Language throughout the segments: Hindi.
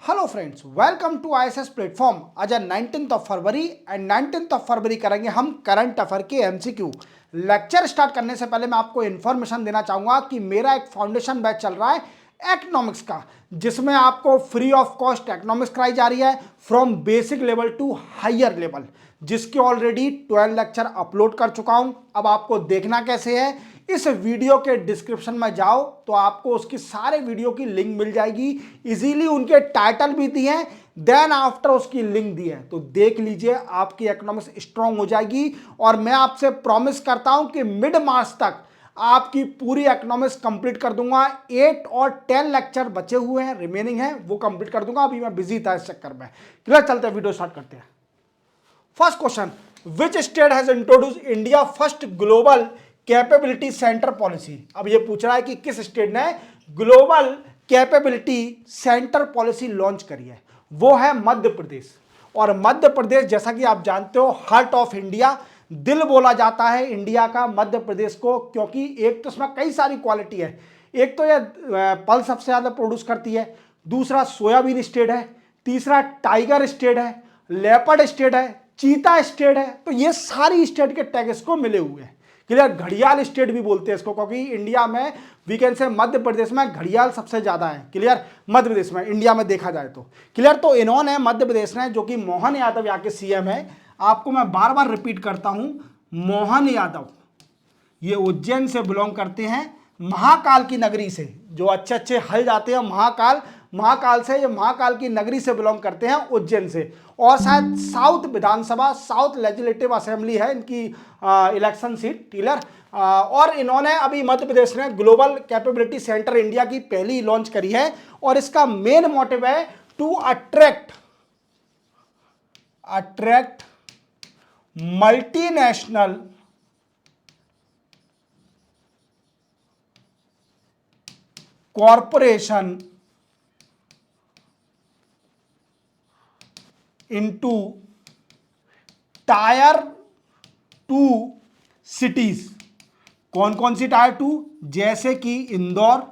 Hello friends, welcome to ISS platform. आज है 19th ऑफ फरवरी एंड 19th ऑफ फरवरी करेंगे हम करंट अफेयर के एमसीक्यू। लेक्चर स्टार्ट करने से पहले मैं आपको इन्फॉर्मेशन देना चाहूँगा कि मेरा एक फाउंडेशन बैच चल रहा है इकोनॉमिक्स का, जिसमें आपको फ्री ऑफ कॉस्ट इकोनॉमिक्स कराई जा रही है from basic level to higher level, जिसके ऑलरेडी 12 लेक्चर अपलोड कर चुका हूँ। अब आपको देखना कैसे है, इस वीडियो के डिस्क्रिप्शन में जाओ तो आपको उसकी सारे वीडियो की लिंक मिल जाएगी। इजीली उनके टाइटल भी दिए हैं, देन आफ्टर उसकी लिंक दी है, तो देख लीजिए, आपकी इकोनॉमिक्स स्ट्रांग हो जाएगी। और मैं आपसे प्रॉमिस करता हूं कि मिड मार्च तक आपकी पूरी इकोनॉमिक्स कंप्लीट कर दूंगा। 8 और 10 लेक्चर बचे हुए हैं, रिमेनिंग है, वो कंप्लीट कर दूंगा। अभी मैं बिजी था इस चक्कर में। क्लियर, चलते हैं, वीडियो स्टार्ट करते हैं। First question, which state has introduce India first global capability centre policy. अब ये पूछ रहा है कि किस स्टेट ने global capability centre policy launch करी है। वो है मध्य प्रदेश। और मध्य प्रदेश, जैसा कि आप जानते हो, हार्ट ऑफ इंडिया, दिल बोला जाता है इंडिया का मध्य प्रदेश को, क्योंकि एक तो इसमें कई सारी क्वालिटी है। एक तो ये पल्स सबसे ज्यादा प्रोड्यूस करती है, दूसरा सोयाबीन स्टेट है, तीसरा टाइगर स्टेट है, लेपर्ड स्टेट है, चीता स्टेट है। तो ये सारी स्टेट के टैग इसको मिले हुए हैं। क्लियर, घड़ियाल स्टेट भी बोलते हैं इसको, क्योंकि इंडिया में वी कैन से मध्य प्रदेश में घड़ियाल सबसे ज्यादा है। क्लियर, मध्य प्रदेश में इंडिया में देखा जाए तो। क्लियर, तो इन्होंने मध्य प्रदेश ने, जो कि मोहन यादव यहाँ के सीएम है, आपको मैं बार बार रिपीट करता हूं, मोहन यादव, ये उज्जैन से बिलोंग करते हैं, महाकाल की नगरी से। जो अच्छे अच्छे हल जाते हैं महाकाल से, ये महाकाल की नगरी से बिलोंग करते हैं, उज्जैन से। और शायद साउथ विधानसभा, साउथ लेजिस्लेटिव असेंबली है इनकी इलेक्शन सीट। क्लियर, और इन्होंने अभी मध्य प्रदेश ने ग्लोबल कैपेबिलिटी सेंटर इंडिया की पहली लॉन्च करी है। और इसका मेन मोटिव है to attract multinational corporation into tier 2 cities. कौन कौन सी टायर 2? जैसे कि इंदौर,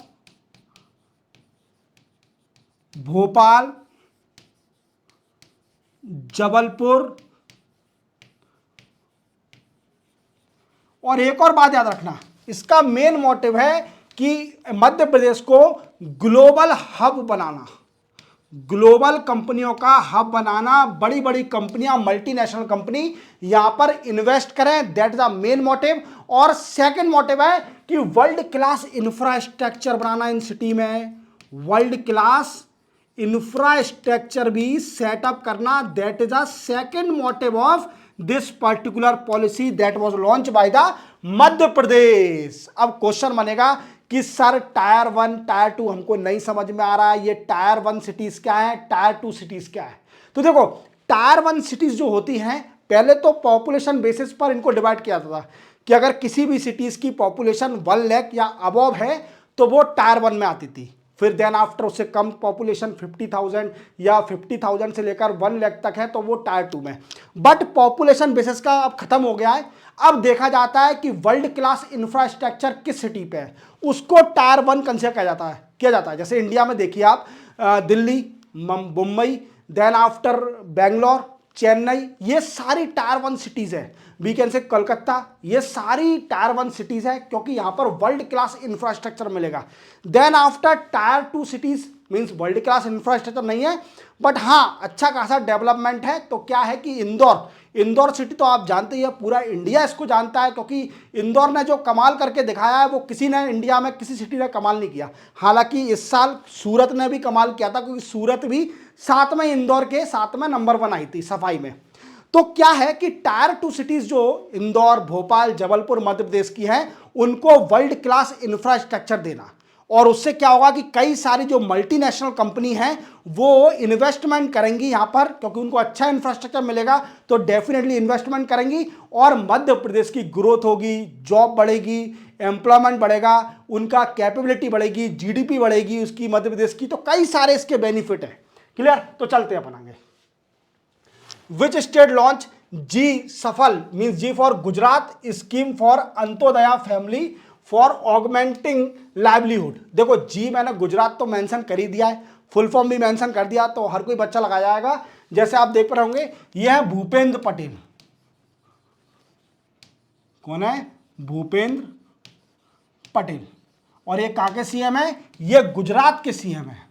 भोपाल, जबलपुर। और एक और बात याद रखना, इसका मेन मोटिव है कि मध्य प्रदेश को ग्लोबल हब बनाना, ग्लोबल कंपनियों का हब बनाना। बड़ी बड़ी कंपनियां, मल्टीनेशनल कंपनी यहां पर इन्वेस्ट करें, that is the main motive. और सेकंड मोटिव है कि वर्ल्ड क्लास इंफ्रास्ट्रक्चर बनाना इन सिटी में, वर्ल्ड क्लास इंफ्रास्ट्रक्चर भी सेटअप करना, that is the second motive of this particular policy that was launch by the Madhya Pradesh. अब क्वेश्चन बनेगा कि सर टायर 1 टायर 2 हमको नहीं समझ में आ रहा है, ये टायर 1 सिटीज क्या है, टायर 2 सिटीज क्या है। तो देखो, टायर 1 सिटीज जो होती हैं, पहले तो पॉपुलेशन बेसिस पर इनको डिवाइड किया जाता था कि अगर किसी भी सिटीज की पॉपुलेशन 1 लाख या अबव है तो वो टायर 1 में आती थी। फिर देन आफ्टर उससे कम पॉपुलेशन 50,000 या 50,000 से लेकर 1 लाख तक है तो वो टायर 2 में। बट पॉपुलेशन बेसिस का अब खत्म हो गया है। अब देखा जाता है कि वर्ल्ड क्लास इंफ्रास्ट्रक्चर किस सिटी पे है, उसको टायर 1 कंसिडर किया जाता है। जैसे इंडिया में देखिए आप, दिल्ली, मुंबई, देन आफ्टर बेंगलोर, चेन्नई, ये सारी टायर 1 सिटीज है। वी कैन से कलकत्ता, ये सारी टायर 1 सिटीज है, क्योंकि यहां पर वर्ल्ड क्लास इंफ्रास्ट्रक्चर मिलेगा। Then after tier 2 cities means world class infrastructure नहीं है, बट हाँ अच्छा खासा डेवलपमेंट है। तो क्या है कि इंदौर सिटी तो आप जानते ही है, पूरा इंडिया इसको जानता है, क्योंकि इंदौर ने जो कमाल करके दिखाया है वो किसी ने इंडिया में किसी सिटी ने कमाल नहीं किया। हालांकि इस साल सूरत ने भी कमाल किया था, क्योंकि सूरत भी साथ में इंदौर के साथ में नंबर 1 आई थी सफाई में। तो क्या है कि टायर 2 सिटीज जो इंदौर, भोपाल, जबलपुर मध्य प्रदेश की हैं, उनको वर्ल्ड क्लास इंफ्रास्ट्रक्चर देना। और उससे क्या होगा कि कई सारी जो मल्टीनेशनल कंपनी हैं वो इन्वेस्टमेंट करेंगी यहां पर, क्योंकि उनको अच्छा इंफ्रास्ट्रक्चर मिलेगा तो डेफिनेटली इन्वेस्टमेंट करेंगी और मध्य प्रदेश की ग्रोथ होगी, जॉब बढ़ेगी, एम्प्लॉयमेंट बढ़ेगा, उनका कैपेबिलिटी बढ़ेगी, जीडीपी बढ़ेगी उसकी मध्य प्रदेश की। तो कई सारे इसके बेनिफिट है। क्लियर, तो चलते हैं अपन आगे। Which state launch G SAFAL means G for Gujarat scheme for Antyodaya family for augmenting livelihood. देखो जी मैंने गुजरात तो मेंशन कर ही दिया है, फुल फॉर्म भी मेंशन कर दिया तो हर कोई बच्चा लगा जाएगा। जैसे आप देख रहे होंगे, यह है भूपेंद्र पटेल। कौन है? भूपेंद्र पटेल। और ये कहाँ के सीएम है? ये गुजरात के सीएम है।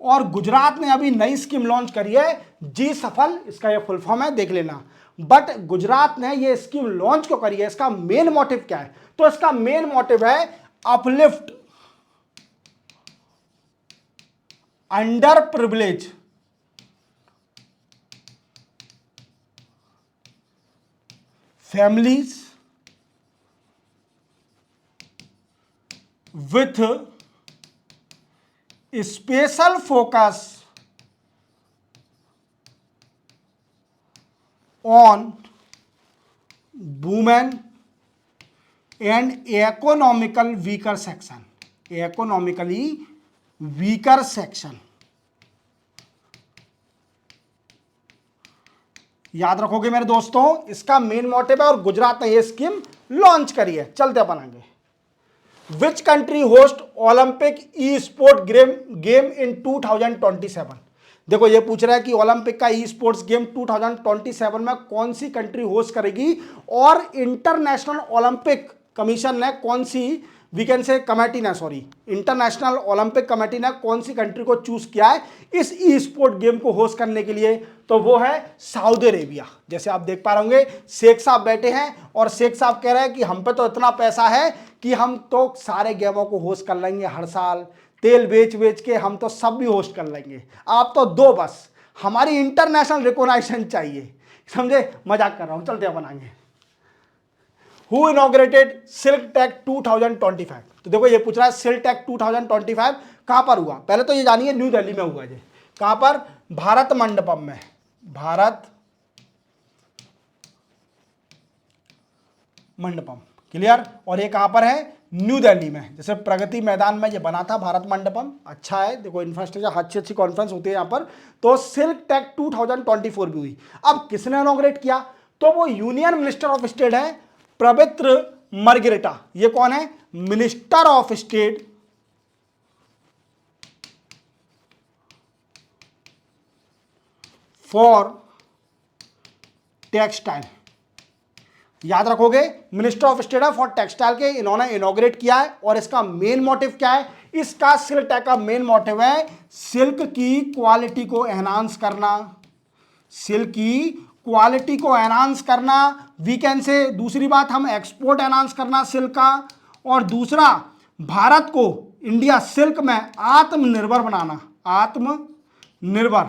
और गुजरात ने अभी नई स्कीम लॉन्च करी है, जी सफल, इसका ये फुल फॉर्म है, देख लेना। बट गुजरात ने ये स्कीम लॉन्च क्यों करी है, इसका मेन मोटिव क्या है? तो इसका मेन मोटिव है uplift under privilege families with special focus on women and economically weaker section, economically weaker section। याद रखोगे मेरे दोस्तों, इसका मेन मोटिव है और गुजरात ने ये स्कीम लॉन्च करी है। चलते अपन आगे। Which country host Olympic E sport game in 2027? देखो ये पूछ रहा है कि ओलंपिक का ई स्पोर्ट्स गेम 2027 में कौन सी कंट्री होस्ट करेगी और इंटरनेशनल ओलंपिक कमीशन ने कौन सी, वी कैन से कमेटी ने, सॉरी, इंटरनेशनल ओलंपिक कमेटी ने कौन सी कंट्री को चूज किया है इस ई स्पोर्ट गेम को होस्ट करने के लिए? तो वो है सऊदी अरेबिया। जैसे आप देख पा रहे होंगे, शेख साहब बैठे हैं और शेख साहब कह रहे हैं कि हम पे तो इतना पैसा है कि हम तो सारे गेमों को होस्ट कर लेंगे, हर साल तेल बेच बेच के हम तो सब भी होस्ट कर लेंगे, आप तो दो बस, हमारी इंटरनेशनल रिकॉग्निशन चाहिए। समझे? मजाक कर रहा हूं। चलते हैं बनाएंगे। Who inaugurated silk tech 2025? तो देखो ये पूछ रहा है सिल्क टेक 2025 कहां पर हुआ? पहले तो ये जानिए न्यू दिल्ली में हुआ है। कहां पर? भारत मंडपम में, भारत मंडपम। क्लियर? और ये कहां पर है? न्यू दिल्ली में। जैसे प्रगति मैदान में ये बना था भारत मंडपम, अच्छा है, देखो इंफ्रास्ट्रक्चर, अच्छी अच्छी कॉन्फ्रेंस होती है यहाँ पर। तो सिल्क टेक 2024 भी हुई। अब किसने इनॉग्रेट किया? तो वो यूनियन मिनिस्टर ऑफ स्टेट है पवित्र मर्गेरिटा। ये कौन है? Minister of state for textile. याद रखोगे, मिनिस्टर ऑफ स्टेट है फॉर टेक्सटाइल के इन्होंने इनॉग्रेट किया है। और इसका मेन मोटिव क्या है? इसका सिल्क टेक का मेन मोटिव है सिल्क की क्वालिटी को एनहांस करना, सिल्क की क्वालिटी को एनहांस करना, वीकेंड से दूसरी बात हम एक्सपोर्ट एनहांस करना सिल्क का, और दूसरा भारत को इंडिया सिल्क में आत्मनिर्भर बनाना, आत्मनिर्भर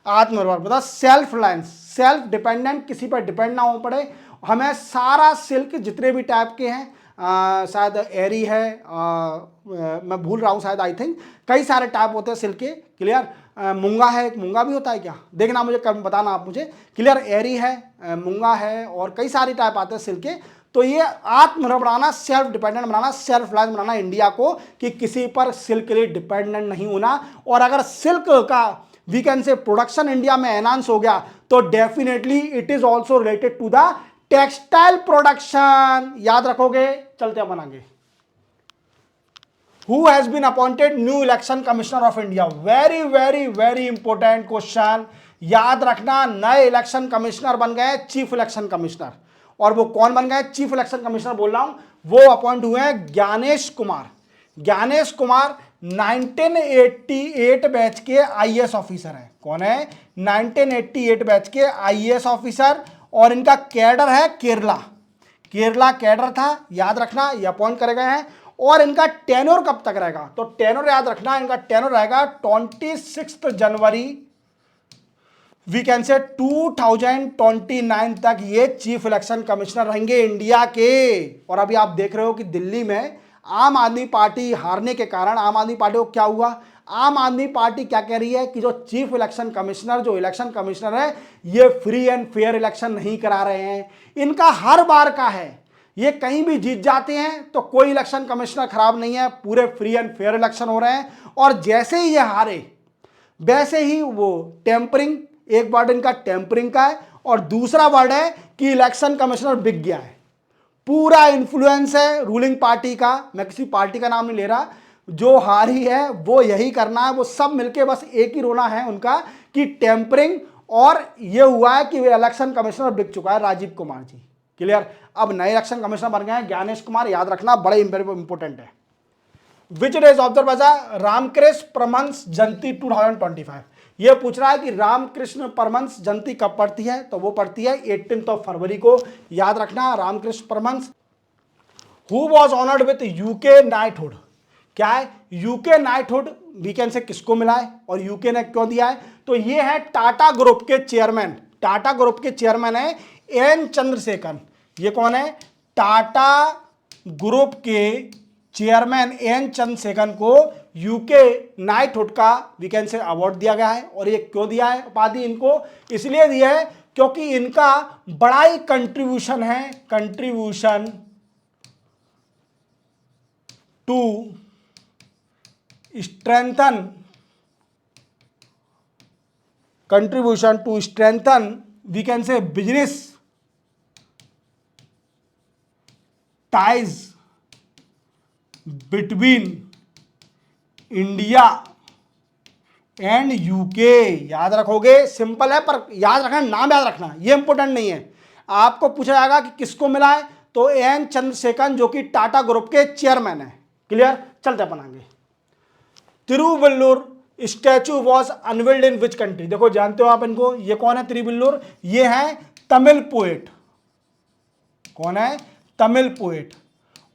मतलब सेल्फ रिलायंस, सेल्फ डिपेंडेंट, किसी पर डिपेंड ना हो पड़े हमें। सारा सिल्क जितने भी टाइप के हैं, शायद एरी है, मैं भूल रहा हूँ शायद, आई थिंक कई सारे टाइप होते हैं सिल्क के। क्लियर? मूंगा है, एक मूंगा भी होता है क्या, देखना मुझे, कब बताना आप मुझे। क्लियर? एरी है, मूंगा है, और कई सारे टाइप आते हैं सिल्क के। तो ये आत्मनिर्भर बनाना, सेल्फ डिपेंडेंट बनाना, सेल्फ रिलायंस बनाना इंडिया को, कि किसी पर सिल्क के लिए डिपेंडेंट नहीं होना। और अगर सिल्क का we can say production India में एनहांस हो गया तो definitely it is also related to the textile production. याद रखोगे? चलते हैं आगे। Who has been appointed new election commissioner of India? Very very very important question. याद रखना, नए इलेक्शन कमिश्नर बन गए चीफ इलेक्शन कमिश्नर। और वो कौन बन गए चीफ इलेक्शन कमिश्नर बोल रहा हूं? वो अपॉइंट हुए हैं ज्ञानेश कुमार। ज्ञानेश कुमार 1988 बैच के आईएएस ऑफिसर हैं। कौन है? 1988 बैच के आईएएस ऑफिसर। और इनका कैडर है केरला, केरला कैडर था। याद रखना, ये अपॉइंट करे गए हैं। और इनका टेन्योर कब तक रहेगा? तो टेन्योर याद रखना, इनका टेन्योर रहेगा 26 जनवरी वी कैन से 2029 तक ये चीफ इलेक्शन कमिश्नर रहेंगे इंडिया के। और अभी आप देख रहे हो कि दिल्ली में आम आदमी पार्टी हारने के कारण आम आदमी पार्टी को क्या हुआ? आम आदमी पार्टी क्या कह रही है कि जो चीफ इलेक्शन कमिश्नर, जो इलेक्शन कमिश्नर है, ये फ्री एंड फेयर इलेक्शन नहीं करा रहे हैं। इनका हर बार का है, ये कहीं भी जीत जाते हैं तो कोई इलेक्शन कमिश्नर खराब नहीं है, पूरे फ्री एंड फेयर इलेक्शन हो रहे हैं। और जैसे ही ये हारे वैसे ही वो टेम्परिंग, एक वर्ड इनका टेम्परिंग का है और दूसरा वर्ड है कि इलेक्शन कमिश्नर बिक गया है। पूरा इन्फ्लुएंस है रूलिंग पार्टी का। मैं किसी पार्टी का नाम नहीं ले रहा, जो हारी है वो यही करना है, वो सब मिलके बस एक ही रोना है उनका कि टेम्परिंग। और ये हुआ है कि वे इलेक्शन कमिश्नर बिक चुका है राजीव कुमार जी। क्लियर। अब नए इलेक्शन कमिश्नर बन गए हैं ज्ञानेश कुमार, याद रखना बड़े इंपॉर्टेंट है। Which days observe as Ramakrishna Paramahamsa Jayanti 2025। ये पूछ रहा है कि रामकृष्ण परमहंस जयंती कब पड़ती है, तो वो पड़ती है 18 फरवरी को। याद रखना Ramakrishna Paramahamsa. Who was honoured with UK knighthood. क्या है यूके नाइटहुड, वीकेंड से किसको मिला है और यूके ने क्यों दिया है, तो ये है टाटा ग्रुप के चेयरमैन। टाटा ग्रुप के चेयरमैन है एन चंद्रशेखर। ये कौन है, टाटा ग्रुप के चेयरमैन एन चंद्रशेखर को यूके नाइटहुड का वीकेंड से अवार्ड दिया गया है। और ये क्यों दिया है उपाधि इनको, इसलिए दिया है क्योंकि इनका बड़ा ही कंट्रीब्यूशन है, contribution to strengthen we can say business ties between India and UK. याद रखोगे, सिंपल है पर याद रखना, नाम याद रखना, ये इंपॉर्टेंट नहीं है। आपको पूछा जाएगा कि किसको मिला है, तो एन चंद्रशेखर जो कि टाटा ग्रुप के चेयरमैन है। क्लियर। चलते अपन आगे। Tiruvallur statue was unveiled in which country. देखो जानते हो आप इनको, ये कौन है तिरुवल्लुर, ये है तमिल पोएट। कौन है, तमिल पोएट।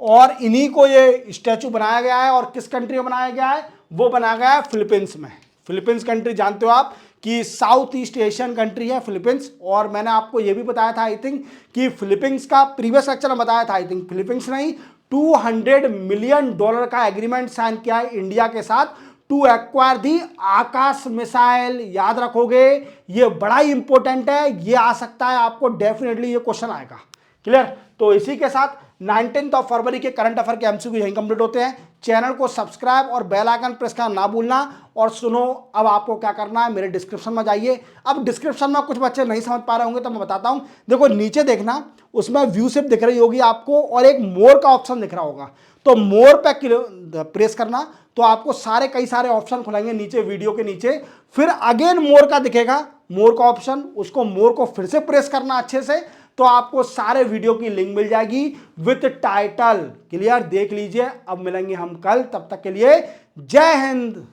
और इन्हीं को ये स्टैचू बनाया गया है। और किस कंट्री में बनाया गया है, वो बनाया गया है फिलीपींस में। फिलीपींस कंट्री जानते हो आप कि साउथ ईस्ट एशियन कंट्री है फिलीपींस। और मैंने आपको ये भी बताया था आई थिंक कि फिलीपींस का प्रीवियस लेक्चर में बताया था, आई थिंक फिलीपींस नहीं, $200 मिलियन का एग्रीमेंट साइन किया है इंडिया के साथ to acquire the Akash missile. याद रखोगे, ये बड़ा ही इंपॉर्टेंट है, ये आ सकता है आपको डेफिनेटली, ये क्वेश्चन आएगा। क्लियर। तो इसी के साथ 19 फरवरी के करंट अफेयर के एमसीक्यू यहीं कंप्लीट होते हैं। चैनल को सब्सक्राइब और बेल आइकन प्रेस करना ना भूलना। और सुनो, अब आपको क्या करना है, मेरे डिस्क्रिप्शन में जाइए। अब डिस्क्रिप्शन में कुछ बच्चे नहीं समझ पा रहे होंगे तो मैं बताता हूं। देखो नीचे देखना, उसमें व्यू शिप दिख रही होगी आपको और एक मोर का ऑप्शन दिख रहा होगा। तो मोर पे प्रेस करना तो आपको कई सारे ऑप्शन खुलेंगे नीचे, वीडियो के नीचे। फिर अगेन मोर का दिखेगा, मोर का ऑप्शन, उसको मोर को फिर से प्रेस करना अच्छे से, तो आपको सारे वीडियो की लिंक मिल जाएगी विथ टाइटल। क्लियर। देख लीजिए। अब मिलेंगे हम कल, तब तक के लिए जय हिंद।